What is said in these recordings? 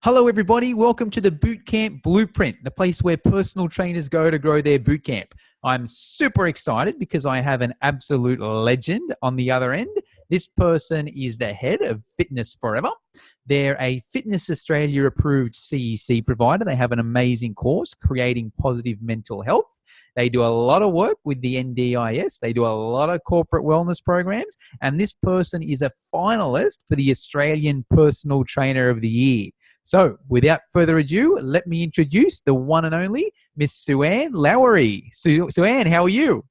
Hello, everybody. Welcome to the Bootcamp Blueprint, the place where personal trainers go to grow their bootcamp. I'm super excited because I have an absolute legend on the other end. This person is the head of Fitness Forever. They're a Fitness Australia approved CEC provider. They have an amazing course, Creating Positive Mental Health. They do a lot of work with the NDIS. They do a lot of corporate wellness programs. And this person is a finalist for the Australian Personal Trainer of the Year. So without further ado, let me introduce the one and only Miss Susanne Lowry. Susanne, how are you?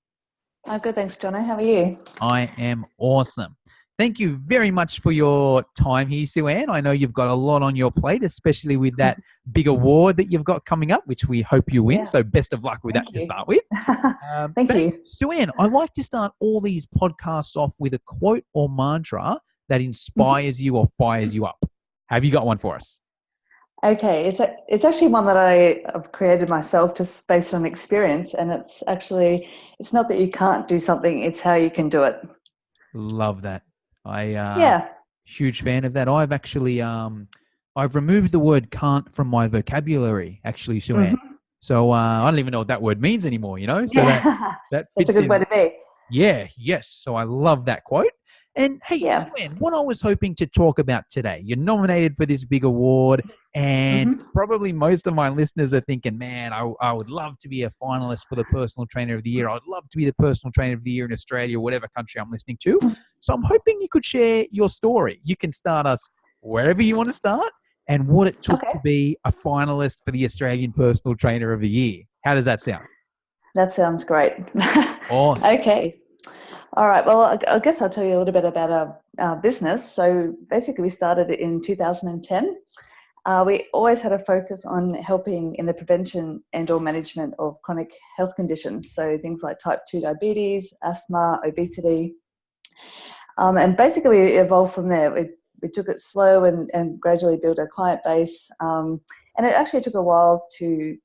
I'm good, thanks, Jono. How are you? I am awesome. Thank you very much for your time here, Susanne. I know you've got a lot on your plate, especially with that big award that you've got coming up, which we hope you win. Yeah. So best of luck with that to start with. Thank you. Susanne, I like to start all these podcasts off with a quote or mantra that inspires you or fires you up. Have you got one for us? Okay, it's actually one that I've created myself just based on experience, and it's not that you can't do something, it's how you can do it. Love that. Huge fan of that. I've actually I've removed the word can't from my vocabulary, actually, Susanne. Mm-hmm. So I don't even know what that word means anymore, you know? So that fits that's a good way to be. Yeah, yes. So I love that quote. And hey, Susanne, what I was hoping to talk about today, you're nominated for this big award, and probably most of my listeners are thinking, man, I would love to be a finalist for the Personal Trainer of the Year. I'd love to be the Personal Trainer of the Year in Australia, whatever country I'm listening to. So I'm hoping you could share your story. You can start us wherever you want to start and what it took to be a finalist for the Australian Personal Trainer of the Year. How does that sound? That sounds great. Awesome. Okay. All right. Well, I guess I'll tell you a little bit about our business. So basically, we started in 2010. We always had a focus on helping in the prevention and or management of chronic health conditions. So things like type 2 diabetes, asthma, obesity. And basically, we evolved from there. We took it slow and gradually built a client base. And it actually took a while to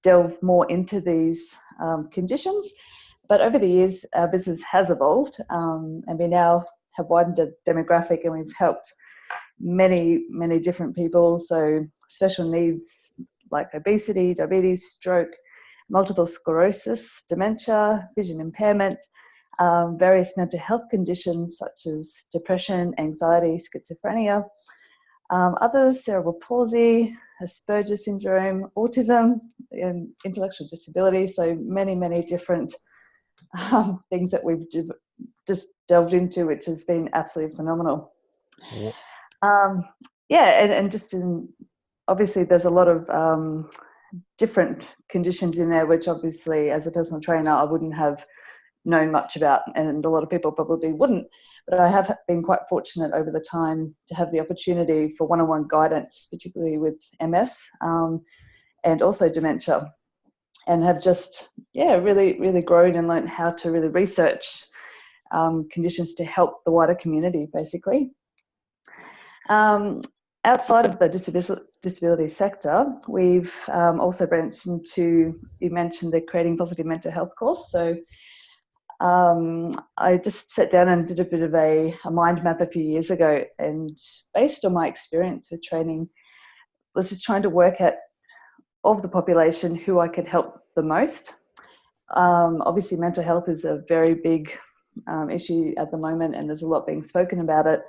delve more into these conditions. But over the years, our business has evolved, and we now have widened the demographic, and we've helped many, many different people. So special needs like obesity, diabetes, stroke, multiple sclerosis, dementia, vision impairment, various mental health conditions such as depression, anxiety, schizophrenia, others, cerebral palsy, Asperger's syndrome, autism, and intellectual disability. So many, many different things that we've just delved into, which has been absolutely phenomenal. And just obviously there's a lot of different conditions in there, which obviously as a personal trainer I wouldn't have known much about, and a lot of people probably wouldn't, but I have been quite fortunate over the time to have the opportunity for one-on-one guidance, particularly with MS and also dementia. And have just, really, really grown and learned how to really research conditions to help the wider community, basically. Outside of the disability sector, we've also branched into, you mentioned the Creating Positive Mental Health course. So I just sat down and did a bit of a mind map a few years ago, and based on my experience with training, was just trying to work out of the population who I could help the most. Obviously mental health is a very big issue at the moment, and there's a lot being spoken about it.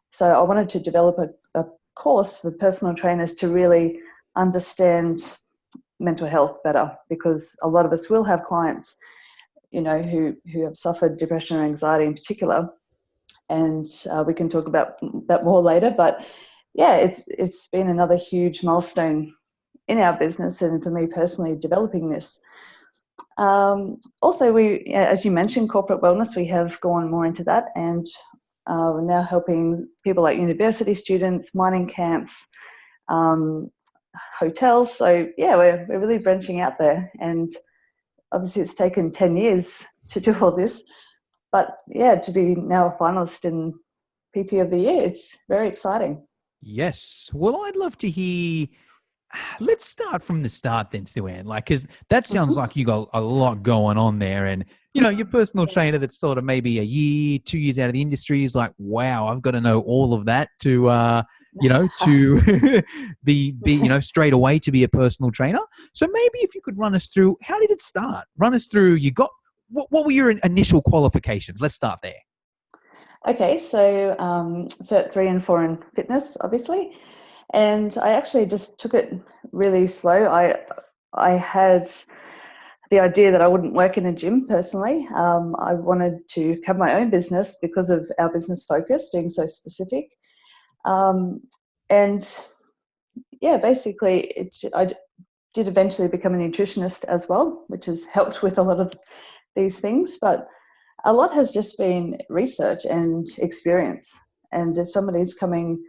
So I wanted to develop a course for personal trainers to really understand mental health better, because a lot of us will have clients, who have suffered depression or anxiety in particular, and we can talk about that more later. But it's been another huge milestone in our business, and for me personally, developing this. Also, we, as you mentioned, corporate wellness, we have gone more into that, and we're now helping people like university students, mining camps, hotels. So we're really branching out there, and obviously it's taken 10 years to do all this, but to be now a finalist in PT of the Year, it's very exciting. Yes. Well, I'd love to hear. Let's start from the start then, Susanne, because that sounds like you got a lot going on there. And, your personal trainer that's sort of maybe a year, 2 years out of the industry is like, wow, I've got to know all of that to to be straight away to be a personal trainer. So maybe if you could run us through, how did it start? Run us through, what were your initial qualifications? Let's start there. Okay, so Cert 3 and 4 in fitness, obviously. And I actually just took it really slow. I had the idea that I wouldn't work in a gym personally. I wanted to have my own business because of our business focus being so specific. And yeah, basically I did eventually become a nutritionist as well, which has helped with a lot of these things. But a lot has just been research and experience. And if somebody's coming,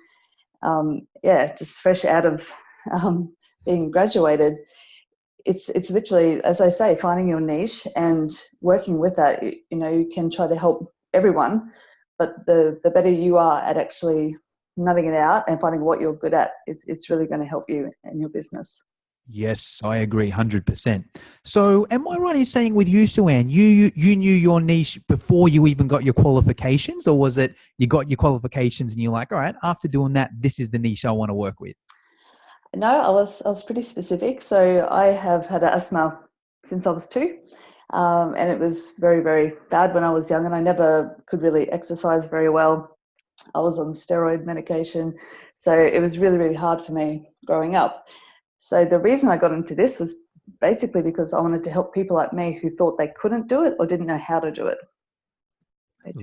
just fresh out of being graduated, it's literally, as I say, finding your niche and working with that. You can try to help everyone, but the better you are at actually nutting it out and finding what you're good at, it's really going to help you in your business. Yes, I agree 100%. So am I right in saying with you, Susanne, you knew your niche before you even got your qualifications, or was it you got your qualifications and you're like, all right, after doing that, this is the niche I want to work with? No, I was pretty specific. So I have had asthma since I was 2, and it was very, very bad when I was young, and I never could really exercise very well. I was on steroid medication, so it was really, really hard for me growing up. So the reason I got into this was basically because I wanted to help people like me who thought they couldn't do it or didn't know how to do it.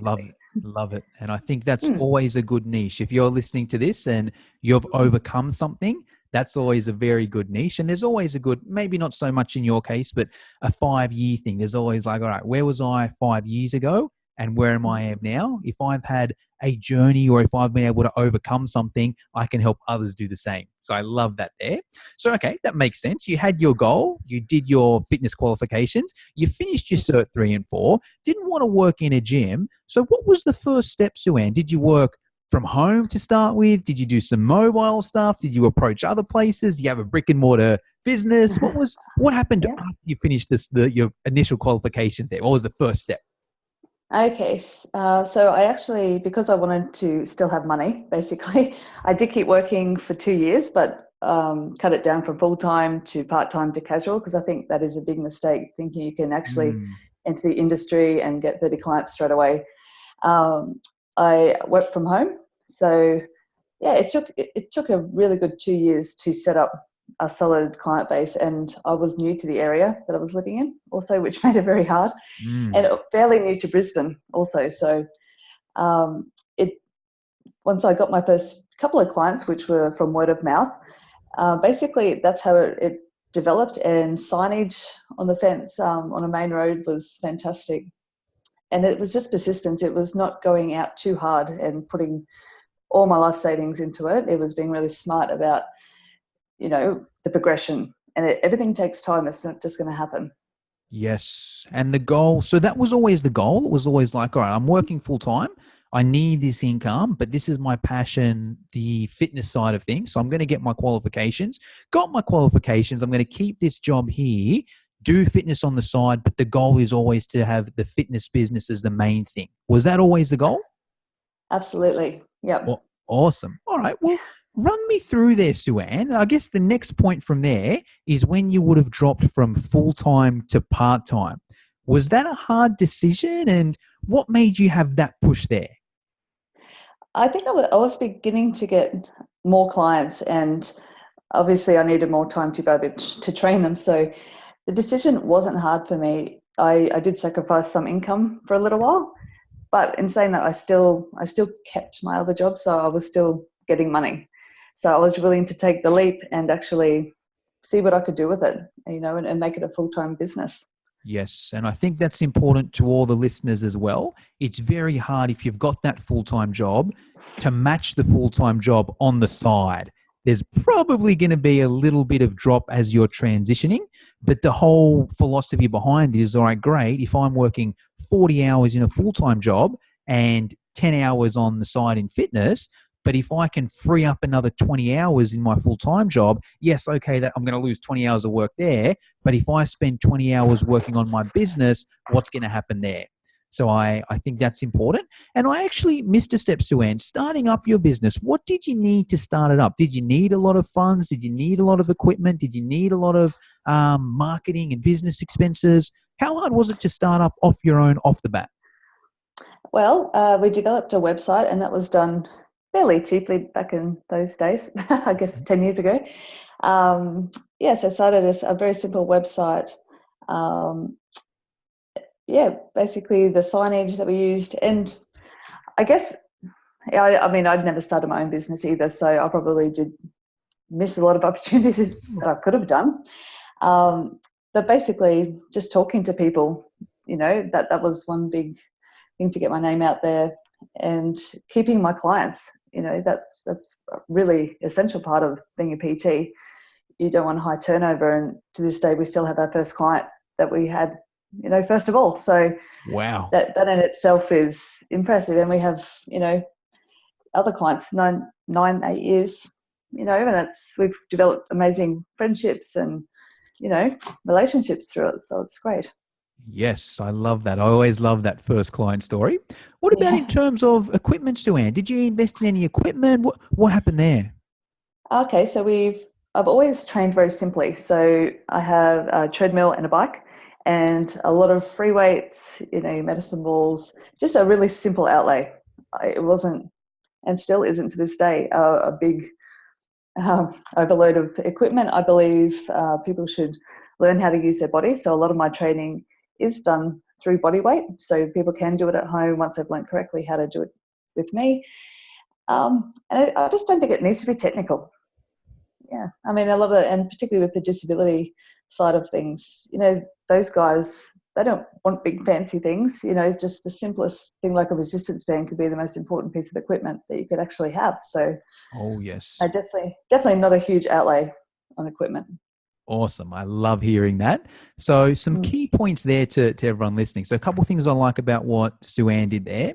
Love Basically. it. Love it. And I think that's always a good niche. If you're listening to this and you've overcome something, that's always a very good niche. And there's always a good, maybe not so much in your case, but a 5-year thing. There's always like, all right, where was I 5 years ago and where am I now? If I've had a journey or if I've been able to overcome something, I can help others do the same. So I love that there. So, okay, that makes sense. You had your goal. You did your fitness qualifications. You finished your Cert 3 and 4. Didn't want to work in a gym. So what was the first step, Susanne? Did you work from home to start with? Did you do some mobile stuff? Did you approach other places? Do you have a brick and mortar business? What happened Yeah. after you finished your initial qualifications there? What was the first step? Okay, so I actually, because I wanted to still have money, basically, I did keep working for 2 years, but cut it down from full-time to part-time to casual, because I think that is a big mistake, thinking you can actually enter the industry and get 30 clients straight away. I worked from home, so yeah, it took a really good 2 years to set up a solid client base, and I was new to the area that I was living in also, which made it very hard, and fairly new to Brisbane also. So it once I got my first couple of clients, which were from word of mouth, basically that's how it developed. And signage on the fence on a main road was fantastic, and it was just persistence. It was not going out too hard and putting all my life savings into it. It was being really smart about the progression, and everything takes time. It's not just going to happen. Yes. And the goal, so that was always the goal. It was always like, all right, I'm working full time. I need this income, but this is my passion, the fitness side of things. So I'm going to get my qualifications. Got my qualifications. I'm going to keep this job here, do fitness on the side, but the goal is always to have the fitness business as the main thing. Was that always the goal? Absolutely. Yeah. Well, awesome. All right. Well, run me through there, Susanne. I guess the next point from there is when you would have dropped from full-time to part-time. Was that a hard decision, and what made you have that push there? I think I was beginning to get more clients, and obviously I needed more time to be able to train them. So the decision wasn't hard for me. I did sacrifice some income for a little while, but in saying that, I still kept my other job, so I was still getting money. So I was willing to take the leap and actually see what I could do with it, and make it a full-time business. Yes, and I think that's important to all the listeners as well. It's very hard if you've got that full-time job to match the full-time job on the side. There's probably going to be a little bit of drop as you're transitioning, but the whole philosophy behind it is, all right, great, if I'm working 40 hours in a full-time job and 10 hours on the side in fitness, but if I can free up another 20 hours in my full-time job, yes, okay, that I'm going to lose 20 hours of work there. But if I spend 20 hours working on my business, what's going to happen there? So I think that's important. And I actually missed a step, Suanne. Starting up your business, what did you need to start it up? Did you need a lot of funds? Did you need a lot of equipment? Did you need a lot of marketing and business expenses? How hard was it to start up off your own off the bat? Well, we developed a website, and that was done fairly cheaply back in those days, I guess 10 years ago. So I started as a very simple website. Um, Basically the signage that we used. And I guess, I mean, I'd never started my own business either, so I probably did miss a lot of opportunities that I could have done. But basically just talking to people, that was one big thing to get my name out there, and keeping my clients. That's a really essential part of being a PT. You don't want high turnover, and to this day we still have our first client that we had, first of all. So Wow. that in itself is impressive. And we have, other clients 8 years, and we've developed amazing friendships and, relationships through it. So it's great. Yes, I love that. I always love that first client story. What about in Yeah. terms of equipment, Suanne? Did you invest in any equipment? What happened there? Okay, so I've always trained very simply. So I have a treadmill and a bike, and a lot of free weights, medicine balls, just a really simple outlay. It wasn't, and still isn't to this day, a big overload of equipment. I believe people should learn how to use their body. So a lot of my training is done through body weight. So people can do it at home once they've learned correctly how to do it with me. And I just don't think it needs to be technical. Yeah, I mean, I love it, and particularly with the disability side of things, those guys, they don't want big fancy things. Just the simplest thing like a resistance band could be the most important piece of equipment that you could actually have. So Oh, I yes. definitely not a huge outlay on equipment. Awesome. I love hearing that. So some Mm. key points there to everyone listening. So a couple of things I like about what Suanne did there.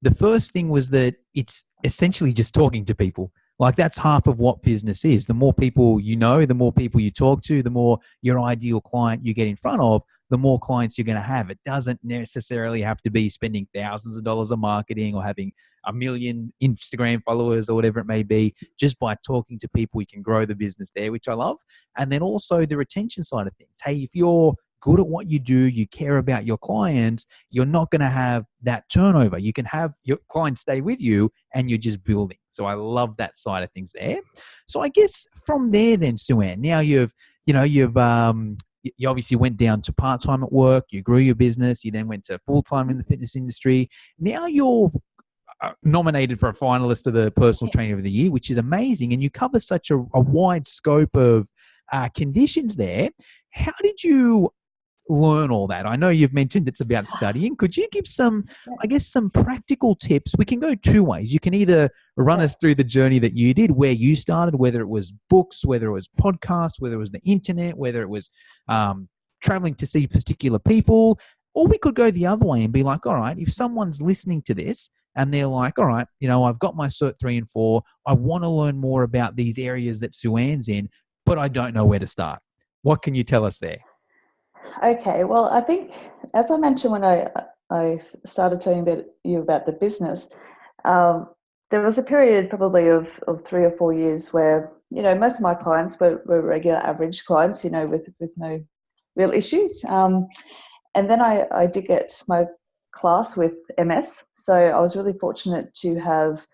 The first thing was that it's essentially just talking to people. Like that's half of what business is. The more people you know, the more people you talk to, the more your ideal client you get in front of, the more clients you're going to have. It doesn't necessarily have to be spending thousands of dollars on marketing or having a million Instagram followers or whatever it may be. Just by talking to people, you can grow the business there, which I love. And then also the retention side of things. Hey, if you're good at what you do, you care about your clients, you're not going to have that turnover. You can have your clients stay with you and you're just building. So I love that side of things there. So I guess from there then, Suanne, now you obviously went down to part-time at work, you grew your business, you then went to full-time in the fitness industry. Now you're nominated for a finalist of the Personal Trainer of the Year, which is amazing. And you cover such a wide scope of conditions there. How did you learn all that? I know you've mentioned it's about studying. Could you give some, Yeah, I guess, some practical tips? We can go two ways. You can either run yeah. us through the journey that you did, where you started, whether it was books, whether it was podcasts, whether it was the internet, whether it was traveling to see particular people, or we could go the other way and be like, all right, if someone's listening to this and they're like, all right, I've got my Cert 3 and 4, I want to learn more about these areas that Suanne's in, but I don't know where to start. What can you tell us there? Okay, well, I think as I mentioned when I started telling you about the business, um, there was a period probably of 3 or 4 years where most of my clients were regular average clients, with no real issues. And then I did get my class with MS, so I was really fortunate to have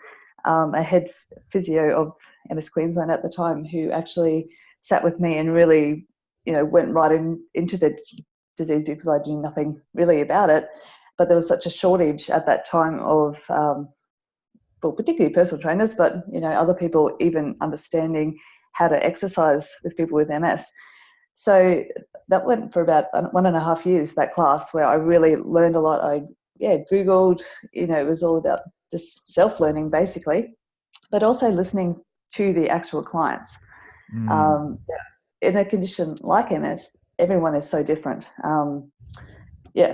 a head physio of MS Queensland at the time who actually sat with me and really, went right into the disease because I knew nothing really about it. But there was such a shortage at that time of, well, particularly personal trainers, but other people even understanding how to exercise with people with MS. So that went for about 1.5 years, that class, where I really learned a lot. I Googled, it was all about just self-learning basically, but also listening to the actual clients. Mm. Um, in a condition like MS, everyone is so different.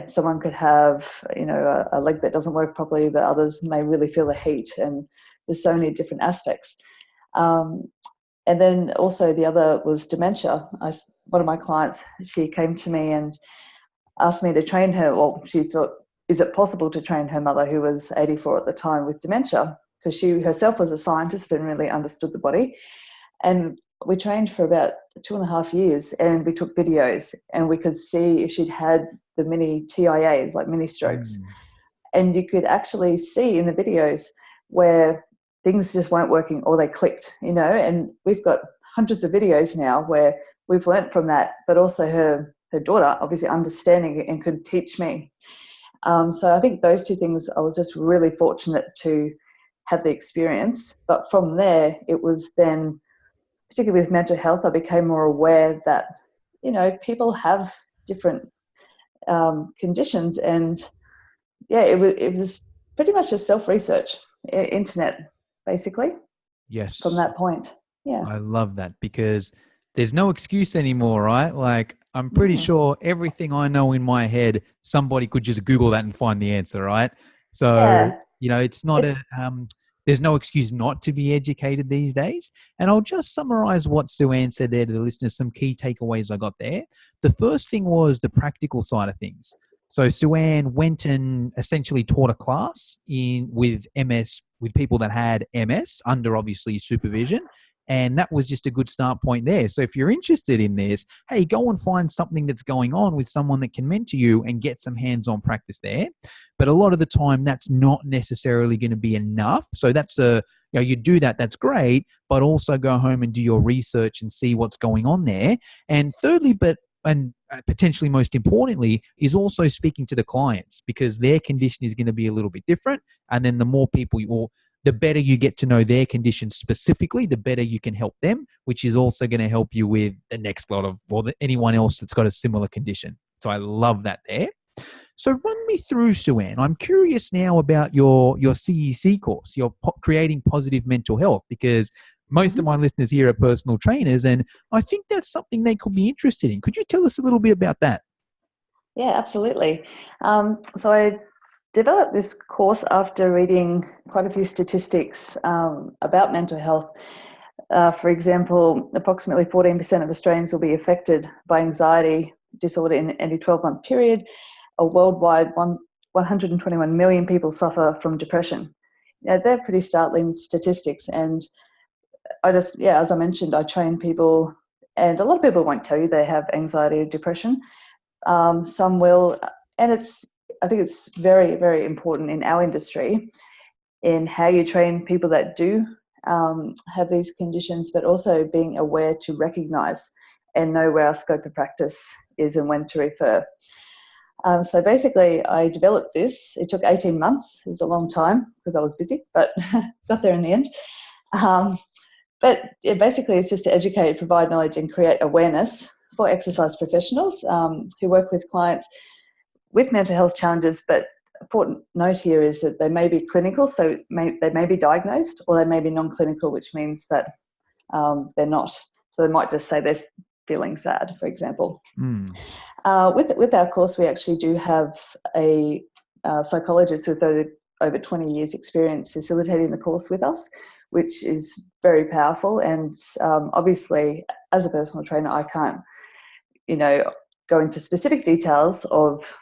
Someone could have, a leg that doesn't work properly, but others may really feel the heat, and there's so many different aspects. Um, and then also the other was dementia. One of my clients, she came to me and asked me to train her. Well, she thought is it possible to train her mother, who was 84 at the time, with dementia? Because she herself was a scientist and really understood the body. And we trained for about 2.5 years, and we took videos, and we could see if she'd had the mini TIAs, like mini strokes. And you could actually see in the videos where things just weren't working or they clicked, and we've got hundreds of videos now where we've learnt from that, but also her daughter obviously understanding it and could teach me. So I think those two things, I was just really fortunate to have the experience. But from there, it was then, particularly with mental health, I became more aware that, people have different conditions. And yeah, it was pretty much a self-research, internet, basically, from Yes. that point. Yeah. I love that, because there's no excuse anymore, right? Like, I'm pretty sure everything I know in my head, somebody could just Google that and find the answer, right? So, Yeah. it's not there's no excuse not to be educated these days. And I'll just summarize what Susanne said there to the listeners, some key takeaways I got there. The first thing was the practical side of things. So Susanne went and essentially taught a class with MS, with people that had MS under obviously supervision. And that was just a good start point there. So if you're interested in this, hey, go and find something that's going on with someone that can mentor you and get some hands-on practice there. But a lot of the time, that's not necessarily going to be enough. So that's you do that, that's great, but also go home and do your research and see what's going on there. And thirdly, and potentially most importantly, is also speaking to the clients, because their condition is going to be a little bit different. And then the more people the better you get to know their condition specifically, the better you can help them, which is also going to help you with the next lot of, anyone else that's got a similar condition. So I love that there. So run me through, Susanne. I'm curious now about your CEC course, your Creating Positive Mental Health, because most of my listeners here are personal trainers, and I think that's something they could be interested in. Could you tell us a little bit about that? Yeah, absolutely. So I developed this course after reading quite a few statistics about mental health. For example, approximately 14% of Australians will be affected by anxiety disorder in any 12-month period. A worldwide 121 million people suffer from depression. They're pretty startling statistics. And as I mentioned, I train people, and a lot of people won't tell you they have anxiety or depression. Some will, and I think it's very, very important in our industry in how you train people that do have these conditions, but also being aware to recognise and know where our scope of practice is and when to refer. So basically, I developed this. It took 18 months. It was a long time because I was busy, but got there in the end. But basically, it's just to educate, provide knowledge, and create awareness for exercise professionals who work with clients with mental health challenges. But important note here is that they may be clinical, so they may be diagnosed, or they may be non-clinical, which means that they're not. So they might just say they're feeling sad, for example. With our course, we actually do have a psychologist with over 20 years experience facilitating the course with us, which is very powerful. And obviously, as a personal trainer, I can't, go into specific details of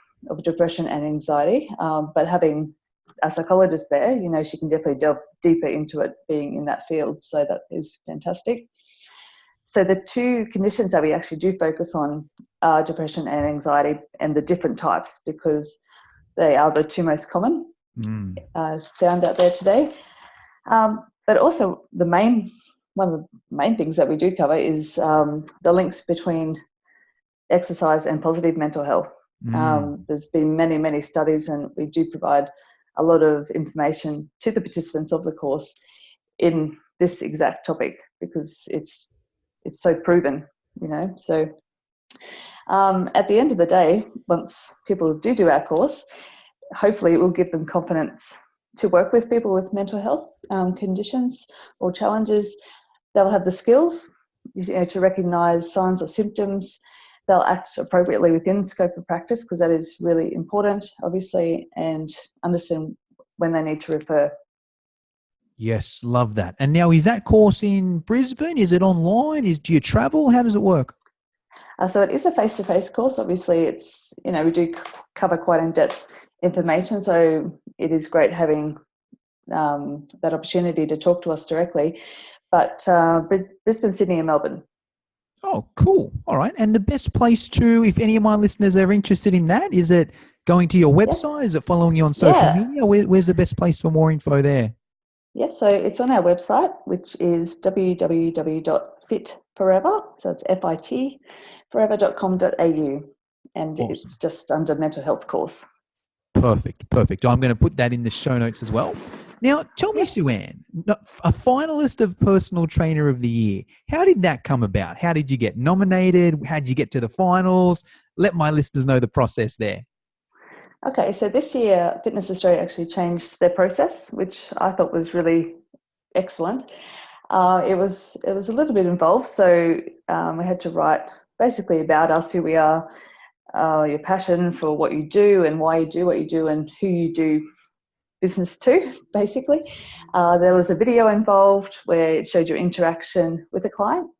depression and anxiety, but having a psychologist there, she can definitely delve deeper into it, being in that field. So that is fantastic. So the two conditions that we actually do focus on are depression and anxiety, and the different types, because they are the two most common found out there today. But also one of the main things that we do cover is the links between exercise and positive mental health. There's been many, many studies, and we do provide a lot of information to the participants of the course in this exact topic, because it's so proven, So at the end of the day, once people do our course, hopefully it will give them confidence to work with people with mental health conditions or challenges. They'll have the skills, to recognise signs or symptoms. They'll act appropriately within scope of practice, because that is really important, obviously, and understand when they need to refer. Yes, love that. And now, is that course in Brisbane? Is it online? Do you travel? How does it work? So it is a face-to-face course. Obviously, it's, we do cover quite in depth information. So it is great having that opportunity to talk to us directly. But Brisbane, Sydney, and Melbourne. Oh, cool. All right. And the best place to, if any of my listeners are interested in that, is it going to your Yep. website? Is it following you on social Yeah. media? Where's the best place for more info there? Yep. So it's on our website, which is www.fitforever. So it's FIT forever.com.au. And Awesome. it's just under mental health course. Perfect. I'm going to put that in the show notes as well. Now, tell me, Yep. Susanne, a finalist of Personal Trainer of the Year. How did that come about? How did you get nominated? How did you get to the finals? Let my listeners know the process there. Okay, so this year Fitness Australia actually changed their process, which I thought was really excellent. It was a little bit involved, so we had to write basically about us, who we are, your passion for what you do, and why you do what you do, and who you do business to. Basically, there was a video involved where it showed your interaction with the client,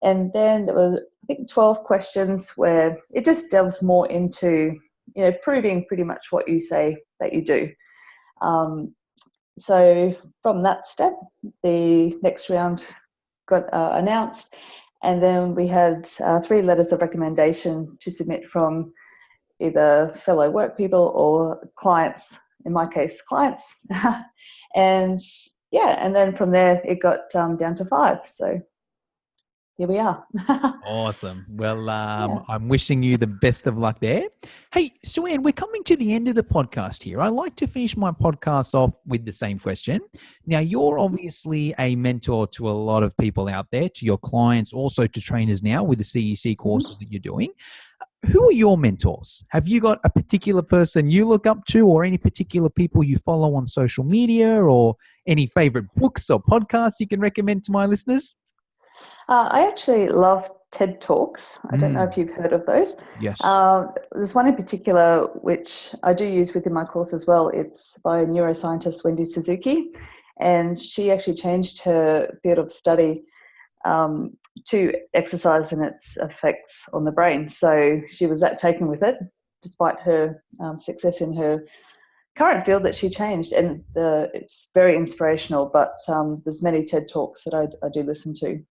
and then there was, I think, 12 questions where it just delved more into, proving pretty much what you say that you do. So from that step, the next round got announced, and then we had 3 letters of recommendation to submit from either fellow work people or clients, in my case, clients. And and then from there it got down to 5. So here we are. Awesome. Well, Yeah. I'm wishing you the best of luck there. Hey, Susanne, we're coming to the end of the podcast here. I like to finish my podcast off with the same question. Now, you're obviously a mentor to a lot of people out there, to your clients, also to trainers now with the CEC courses that you're doing. Who are your mentors? Have you got a particular person you look up to, or any particular people you follow on social media, or any favorite books or podcasts you can recommend to my listeners? I actually love TED Talks. I don't know if you've heard of those. Yes. There's one in particular which I do use within my course as well. It's by neuroscientist Wendy Suzuki, and she actually changed her field of study to exercise and its effects on the brain. So she was that taken with it, despite her success in her current field that she changed. And it's very inspirational, but there's many TED Talks that I do listen to.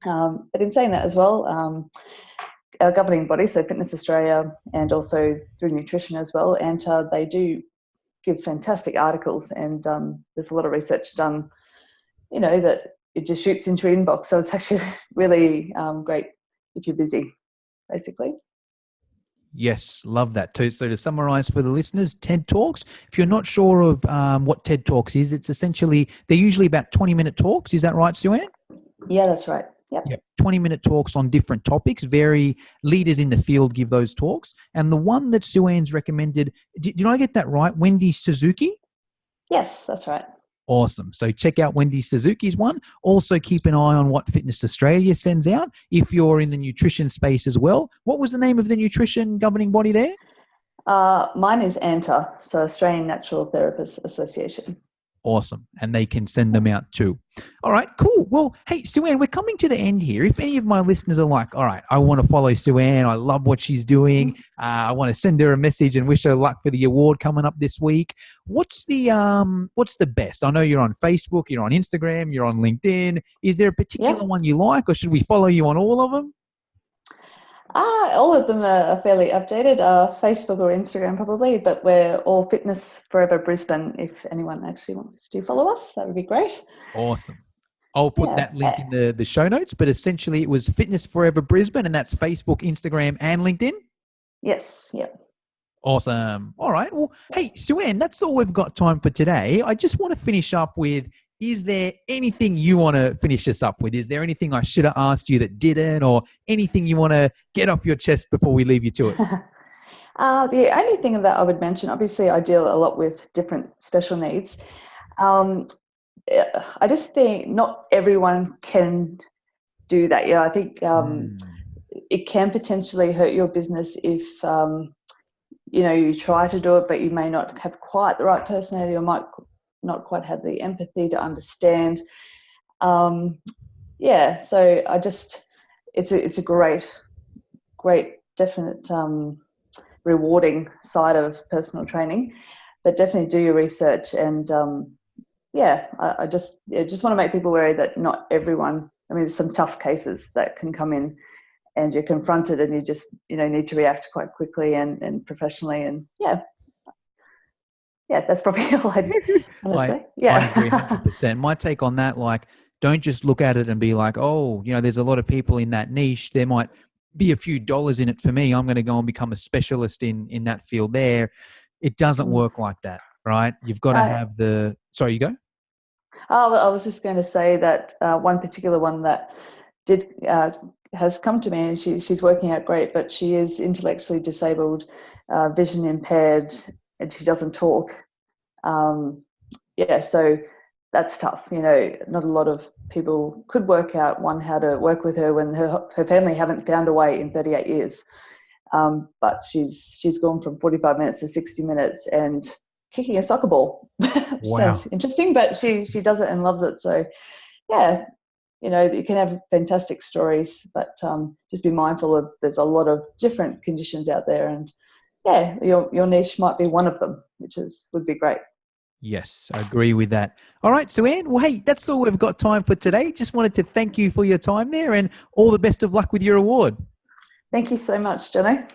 But in saying that as well, our governing body, so Fitness Australia, and also through nutrition as well, and they do give fantastic articles, and there's a lot of research done, that it just shoots into your inbox. So it's actually really great if you're busy, basically. Yes, love that too. So to summarize for the listeners, TED Talks, if you're not sure of what TED Talks is, it's essentially, they're usually about 20-minute talks. Is that right, Susanne? Yeah, that's right. Yep. 20-minute talks on different topics. Very leaders in the field give those talks. And the one that Susanne's recommended, did I get that right? Wendy Suzuki? Yes, that's right. Awesome. So check out Wendy Suzuki's one. Also keep an eye on what Fitness Australia sends out if you're in the nutrition space as well. What was the name of the nutrition governing body there? Mine is ANTA, so Australian Natural Therapists Association. Awesome. And they can send them out too. All right, cool. Well, hey, Susanne, we're coming to the end here. If any of my listeners are like, all right, I want to follow Susanne. I love what she's doing. I want to send her a message and wish her luck for the award coming up this week. What's the best? I know you're on Facebook, you're on Instagram, you're on LinkedIn. Is there a particular one you like, or should we follow you on all of them? All of them are fairly updated, Facebook or Instagram probably, but we're all Fitness Forever Brisbane. If anyone actually wants to follow us, that would be great. Awesome. I'll put that link in the show notes, but essentially it was Fitness Forever Brisbane, and that's Facebook, Instagram, and LinkedIn? Yes, yep. Awesome. All right. Well, hey, Susanne, that's all we've got time for today. I just want to finish up with, is there anything you want to finish us up with? Is there anything I should have asked you that didn't, or anything you want to get off your chest before we leave you to it? The only thing that I would mention, obviously I deal a lot with different special needs. I just think not everyone can do that. I think it can potentially hurt your business if you try to do it, but you may not have quite the right personality, or might not quite have the empathy to understand. So it's a great definite rewarding side of personal training. But definitely do your research. And I just want to make people aware that not everyone, I mean, there's some tough cases that can come in and you're confronted and you just, need to react quite quickly and professionally. And that's probably all I'd want to say. I agree 100%. My take on that, like, don't just look at it and be like, oh, there's a lot of people in that niche. There might be a few dollars in it for me. I'm going to go and become a specialist in that field there. It doesn't work like that, right? You've got to have sorry, you go? Oh, I was just going to say that one particular one that has come to me, and she's working out great, but she is intellectually disabled, vision impaired, and she doesn't talk. So that's tough. Not a lot of people could work out how to work with her when her family haven't found a way in 38 years. But she's gone from 45 minutes to 60 minutes and kicking a soccer ball. Wow. Sounds interesting, but she does it and loves it. So you can have fantastic stories, but just be mindful of there's a lot of different conditions out there, and your niche might be one of them, which would be great. Yes, I agree with that. All right, Susanne. Well, hey, that's all we've got time for today. Just wanted to thank you for your time there, and all the best of luck with your award. Thank you so much, Jono.